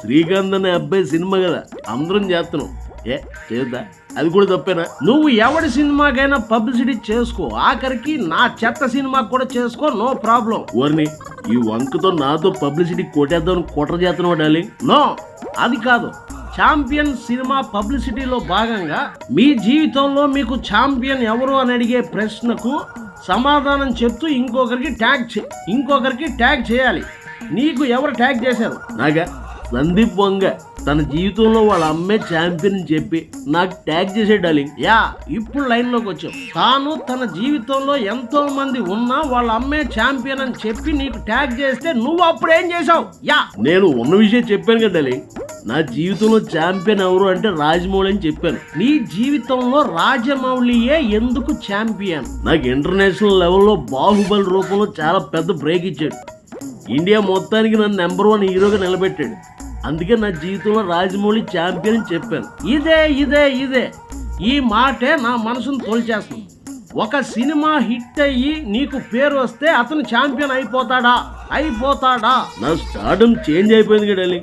శ్రీకాంత్ అనే అబ్బాయి సినిమా కదా, అందరం చేస్తున్నాం. ఏ చేద్దా? అది కూడా తప్పేనా? నువ్వు ఎవడి సినిమాకైనా పబ్లిసిటీ చేసుకో, ఆఖరికి నా చెత్త సినిమాకి కూడా చేసుకో, నో ప్రాబ్లం. ఓర్ని ఈ వంకతో నాతో పబ్లిసిటీ కొట్టేద్దాం కుట్ర చేస్తున్నావు డార్లింగ్. నో, అది కాదు. ఛాంపియన్ సినిమా పబ్లిసిటీలో భాగంగా మీ జీవితంలో మీకు ఛాంపియన్ ఎవరు అని అడిగే ప్రశ్నకు సమాధానం చెప్తూ ఇంకొకరికి ట్యాగ్ చేయాలి. నీకు ఎవరు ట్యాగ్ చేశారు? నాగా సందీప్ వంగ తన జీవితంలో వాళ్ళ అమ్మే ఛాంపియన్ అని చెప్పి నాకు ట్యాగ్ చేసే డార్లింగ్. యా, ఇప్పుడు లైన్లోకి వచ్చావు. తాను తన జీవితంలో ఎంతో మంది ఉన్నా వాళ్ళ అమ్మే ఛాంపియన్ అని చెప్పి నీకు ట్యాగ్ చేస్తే నువ్వు అప్పుడు ఏం చేసావు? యా, నేను ఉన్న విషయం చెప్పాను కదా డార్లింగ్. నా జీవితంలో ఛాంపియన్ ఎవరు అంటే రాజమౌళి అని చెప్పాను. నీ జీవితంలో రాజమౌళియే ఎందుకు ఛాంపియన్? నాకు ఇంటర్నేషనల్ లెవెల్లో బాహుబలి రూపంలో చాలా పెద్ద బ్రేక్ ఇచ్చాడు. ఇండియా మొత్తానికి నన్ను నెంబర్ 1 హీరోగా నిలబెట్టాడు. అందుకే నా జీవితంలో రాజమౌళి ఛాంపియన్ అని చెప్పాను. ఇదే ఈ మాటే నా మనసును తోల్చేస్తుంది. ఒక సినిమా హిట్ అయ్యి నీకు పేరు వస్తే అతను ఛాంపియన్ అయిపోతాడా? నా స్టార్డమ్ చేంజ్ అయిపోయింది కదా డార్లింగ్.